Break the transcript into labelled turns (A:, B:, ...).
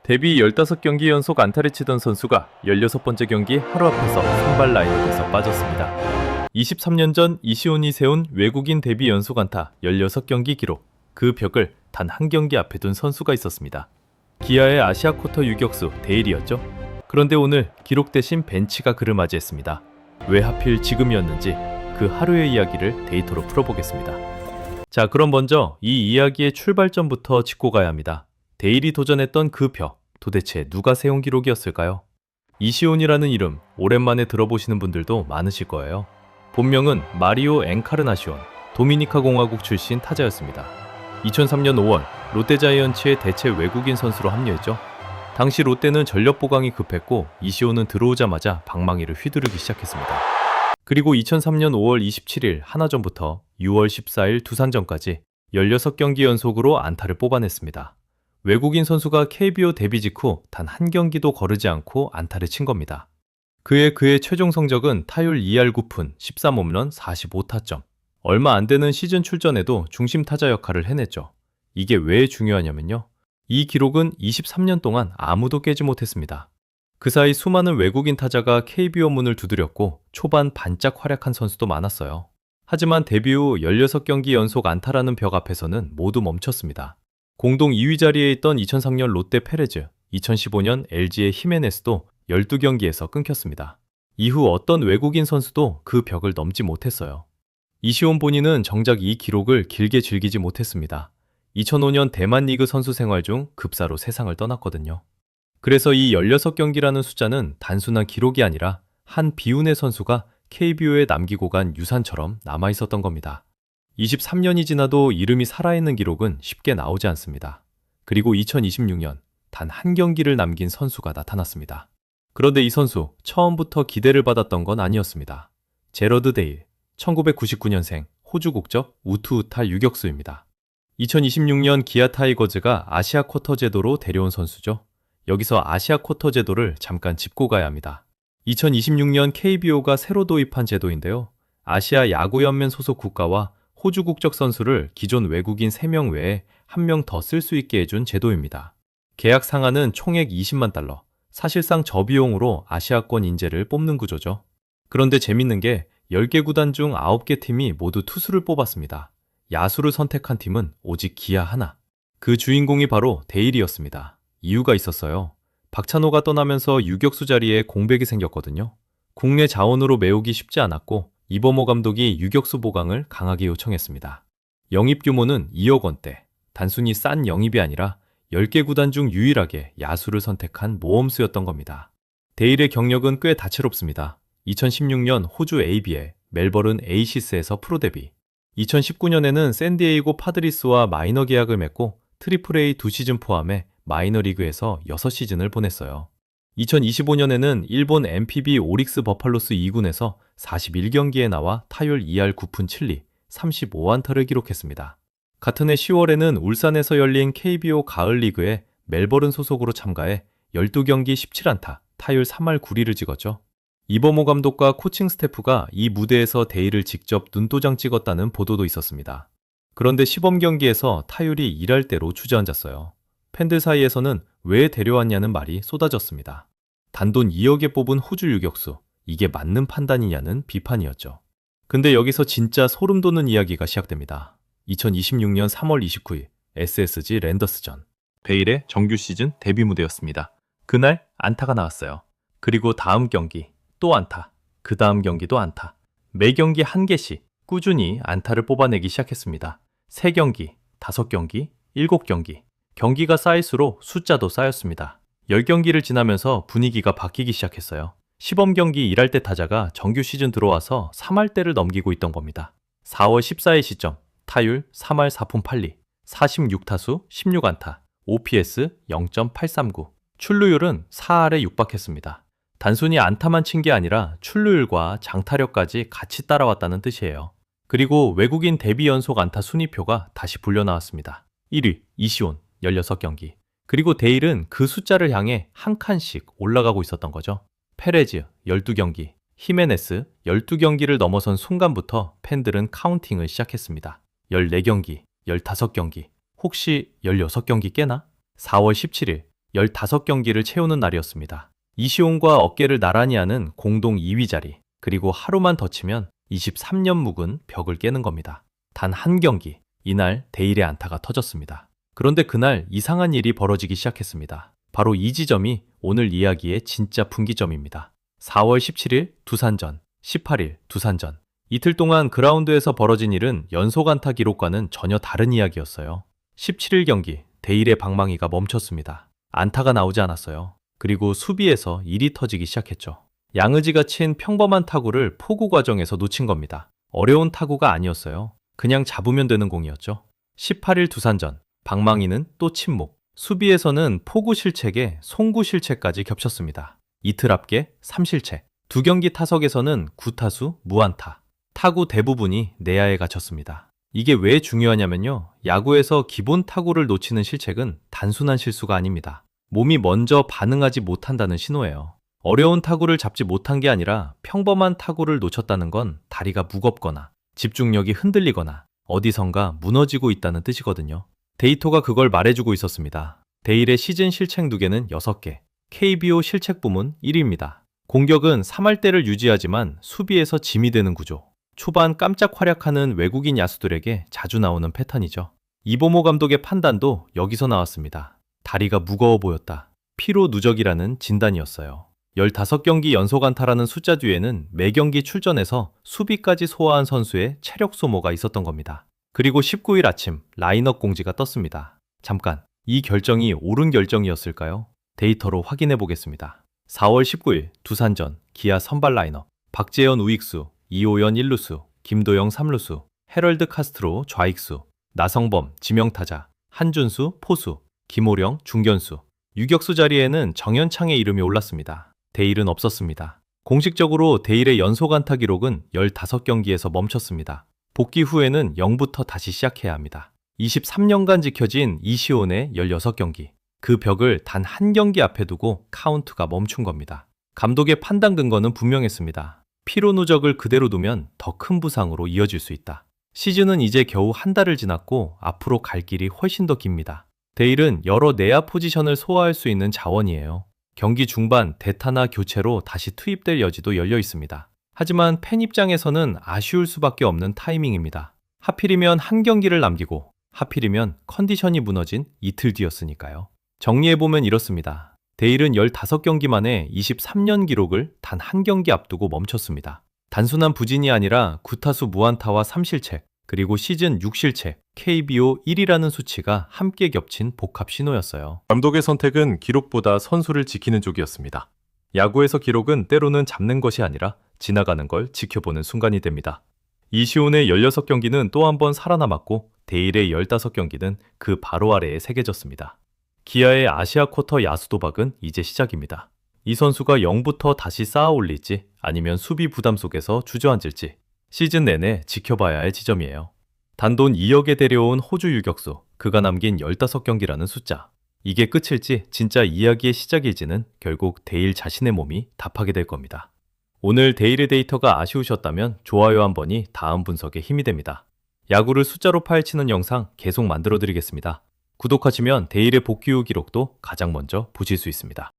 A: 데뷔 15경기 연속 안타를 치던 선수가 16번째 경기 하루 앞에서 선발 라인업에서 빠졌습니다. 23년 전 이시온이 세운 외국인 데뷔 연속 안타 16경기 기록, 그 벽을 단 한 경기 앞에 둔 선수가 있었습니다. 기아의 아시아 쿼터 유격수 데일이었죠. 그런데 오늘 기록 대신 벤치가 그를 맞이했습니다. 왜 하필 지금이었는지 그 하루의 이야기를 데이터로 풀어보겠습니다. 자, 그럼 먼저 이 이야기의 출발점부터 짚고 가야 합니다. 데일이 도전했던 그 벽, 도대체 누가 세운 기록이었을까요? 이시온이라는 이름 오랜만에 들어보시는 분들도 많으실 거예요. 본명은 마리오 엔카르나시온, 도미니카 공화국 출신 타자였습니다. 2003년 5월 롯데자이언츠의 대체 외국인 선수로 합류했죠. 당시 롯데는 전력 보강이 급했고 이시온은 들어오자마자 방망이를 휘두르기 시작했습니다. 그리고 2003년 5월 27일 하나전부터 6월 14일 두산전까지 16경기 연속으로 안타를 뽑아냈습니다. 외국인 선수가 KBO 데뷔 직후 단 한 경기도 거르지 않고 안타를 친 겁니다. 그의 최종 성적은 타율 2할 9푼, 13홈런, 45타점. 얼마 안 되는 시즌 출전에도 중심 타자 역할을 해냈죠. 이게 왜 중요하냐면요. 이 기록은 23년 동안 아무도 깨지 못했습니다. 그 사이 수많은 외국인 타자가 KBO 문을 두드렸고 초반 반짝 활약한 선수도 많았어요. 하지만 데뷔 후 16경기 연속 안타라는 벽 앞에서는 모두 멈췄습니다. 공동 2위 자리에 있던 2003년 롯데 페레즈, 2015년 LG의 히메네스도 12경기에서 끊겼습니다. 이후 어떤 외국인 선수도 그 벽을 넘지 못했어요. 이시온 본인은 정작 이 기록을 길게 즐기지 못했습니다. 2005년 대만 리그 선수 생활 중 급사로 세상을 떠났거든요. 그래서 이 16경기라는 숫자는 단순한 기록이 아니라 한 비운의 선수가 KBO에 남기고 간 유산처럼 남아있었던 겁니다. 23년이 지나도 이름이 살아있는 기록은 쉽게 나오지 않습니다. 그리고 2026년 단 한 경기를 남긴 선수가 나타났습니다. 그런데 이 선수 처음부터 기대를 받았던 건 아니었습니다. 제러드 데일, 1999년생 호주 국적 우투우타 유격수입니다. 2026년 기아 타이거즈가 아시아 쿼터 제도로 데려온 선수죠. 여기서 아시아 쿼터 제도를 잠깐 짚고 가야 합니다. 2026년 KBO가 새로 도입한 제도인데요. 아시아 야구연맹 소속 국가와 호주 국적 선수를 기존 외국인 3명 외에 1명 더 쓸 수 있게 해준 제도입니다. 계약 상한은 총액 20만 달러, 사실상 저비용으로 아시아권 인재를 뽑는 구조죠. 그런데 재밌는 게 10개 구단 중 9개 팀이 모두 투수를 뽑았습니다. 야수를 선택한 팀은 오직 기아 하나. 그 주인공이 바로 데일이었습니다. 이유가 있었어요. 박찬호가 떠나면서 유격수 자리에 공백이 생겼거든요. 국내 자원으로 메우기 쉽지 않았고 이범호 감독이 유격수 보강을 강하게 요청했습니다. 영입 규모는 2억 원대. 단순히 싼 영입이 아니라 10개 구단 중 유일하게 야수를 선택한 모험수였던 겁니다. 데일의 경력은 꽤 다채롭습니다. 2016년 호주 ABA, 멜버른 에이시스에서 프로 데뷔. 2019년에는 샌디에이고 파드리스와 마이너 계약을 맺고 트리플 A 2시즌 포함해 마이너리그에서 6시즌을 보냈어요. 2025년에는 일본 MPB 오릭스 버팔로스 2군에서 41경기에 나와 타율 2할 9푼 7리, 35안타를 기록했습니다. 같은 해 10월에는 울산에서 열린 KBO 가을 리그에 멜버른 소속으로 참가해 12경기 17안타, 타율 3할 9리를 찍었죠. 이범호 감독과 코칭 스태프가 이 무대에서 데일을 직접 눈도장 찍었다는 보도도 있었습니다. 그런데 시범 경기에서 타율이 1할대로 주저앉았어요. 팬들 사이에서는 왜 데려왔냐는 말이 쏟아졌습니다. 단돈 2억에 뽑은 호주 유격수, 이게 맞는 판단이냐는 비판이었죠. 근데 여기서 진짜 소름 돋는 이야기가 시작됩니다. 2026년 3월 29일 SSG 랜더스전. 베일의 정규 시즌 데뷔 무대였습니다. 그날 안타가 나왔어요. 그리고 다음 경기 또 안타, 그 다음 경기도 안타. 매 경기 한 개씩 꾸준히 안타를 뽑아내기 시작했습니다. 3경기, 5경기, 7경기. 경기가 쌓일수록 숫자도 쌓였습니다. 10경기를 지나면서 분위기가 바뀌기 시작했어요. 시범 경기 1할대 타자가 정규 시즌 들어와서 3할대를 넘기고 있던 겁니다. 4월 14일 시점, 타율 3할 4푼 8리, 46타수 16안타, OPS 0.839, 출루율은 4할에 육박했습니다. 단순히 안타만 친 게 아니라 출루율과 장타력까지 같이 따라왔다는 뜻이에요. 그리고 외국인 데뷔 연속 안타 순위표가 다시 불려나왔습니다. 1위 이시온 16경기. 그리고 데일은 그 숫자를 향해 한 칸씩 올라가고 있었던 거죠. 페레즈 12경기, 히메네스 12경기를 넘어선 순간부터 팬들은 카운팅을 시작했습니다. 14경기, 15경기, 혹시 16경기 깨나? 4월 17일 15경기를 채우는 날이었습니다. 이시온과 어깨를 나란히 하는 공동 2위 자리, 그리고 하루만 더 치면 23년 묵은 벽을 깨는 겁니다. 단 한 경기, 이날 데일의 안타가 터졌습니다. 그런데 그날 이상한 일이 벌어지기 시작했습니다. 바로 이 지점이 오늘 이야기의 진짜 분기점입니다. 4월 17일 두산전, 18일 두산전. 이틀 동안 그라운드에서 벌어진 일은 연속 안타 기록과는 전혀 다른 이야기였어요. 17일 경기, 데일의 방망이가 멈췄습니다. 안타가 나오지 않았어요. 그리고 수비에서 일이 터지기 시작했죠. 양의지가 친 평범한 타구를 포구 과정에서 놓친 겁니다. 어려운 타구가 아니었어요. 그냥 잡으면 되는 공이었죠. 18일 두산전, 방망이는 또 침묵. 수비에서는 포구 실책에 송구 실책까지 겹쳤습니다. 이틀 앞게 3실책. 두 경기 타석에서는 9타수 무안타. 타구 대부분이 내야에 갇혔습니다. 이게 왜 중요하냐면요. 야구에서 기본 타구를 놓치는 실책은 단순한 실수가 아닙니다. 몸이 먼저 반응하지 못한다는 신호예요. 어려운 타구를 잡지 못한 게 아니라 평범한 타구를 놓쳤다는 건 다리가 무겁거나 집중력이 흔들리거나 어디선가 무너지고 있다는 뜻이거든요. 데이터가 그걸 말해주고 있었습니다. 데일의 시즌 실책 누계는 6개, KBO 실책 부문 1위입니다. 공격은 3할대를 유지하지만 수비에서 짐이 되는 구조. 초반 깜짝 활약하는 외국인 야수들에게 자주 나오는 패턴이죠. 이보모 감독의 판단도 여기서 나왔습니다. 다리가 무거워 보였다. 피로 누적이라는 진단이었어요. 15경기 연속 안타라는 숫자 뒤에는 매경기 출전해서 수비까지 소화한 선수의 체력 소모가 있었던 겁니다. 그리고 19일 아침 라인업 공지가 떴습니다. 잠깐, 이 결정이 옳은 결정이었을까요? 데이터로 확인해 보겠습니다. 4월 19일 두산전 기아 선발 라인업 박재현 우익수, 이호연 1루수, 김도영 3루수, 헤럴드 카스트로 좌익수, 나성범 지명타자, 한준수 포수, 김호령 중견수. 유격수 자리에는 정현창의 이름이 올랐습니다. 데일은 없었습니다. 공식적으로 데일의 연속 안타 기록은 15경기에서 멈췄습니다. 복귀 후에는 0부터 다시 시작해야 합니다. 23년간 지켜진 이시온의 16경기. 그 벽을 단 한 경기 앞에 두고 카운트가 멈춘 겁니다. 감독의 판단 근거는 분명했습니다. 피로 누적을 그대로 두면 더 큰 부상으로 이어질 수 있다. 시즌은 이제 겨우 한 달을 지났고 앞으로 갈 길이 훨씬 더 깁니다. 데일은 여러 내야 포지션을 소화할 수 있는 자원이에요. 경기 중반 대타나 교체로 다시 투입될 여지도 열려 있습니다. 하지만 팬 입장에서는 아쉬울 수밖에 없는 타이밍입니다. 하필이면 한 경기를 남기고 하필이면 컨디션이 무너진 이틀 뒤였으니까요. 정리해보면 이렇습니다. 데일은 15경기 만에 23년 기록을 단 한 경기 앞두고 멈췄습니다. 단순한 부진이 아니라 9타수 무안타와 3실책, 그리고 시즌 6실책, KBO 1위라는 수치가 함께 겹친 복합 신호였어요. 감독의 선택은 기록보다 선수를 지키는 쪽이었습니다. 야구에서 기록은 때로는 잡는 것이 아니라 지나가는 걸 지켜보는 순간이 됩니다. 이시온의 16경기는 또 한 번 살아남았고 데일의 15경기는 그 바로 아래에 새겨졌습니다. 기아의 아시아 쿼터 야수 도박은 이제 시작입니다. 이 선수가 0부터 다시 쌓아 올릴지 아니면 수비 부담 속에서 주저앉을지 시즌 내내 지켜봐야 할 지점이에요. 단돈 2억에 데려온 호주 유격수, 그가 남긴 15경기라는 숫자. 이게 끝일지 진짜 이야기의 시작일지는 결국 데일 자신의 몸이 답하게 될 겁니다. 오늘 데일의 데이터가 아쉬우셨다면 좋아요 한 번이 다음 분석에 힘이 됩니다. 야구를 숫자로 파헤치는 영상 계속 만들어 드리겠습니다. 구독하시면 데일의 복귀 후 기록도 가장 먼저 보실 수 있습니다.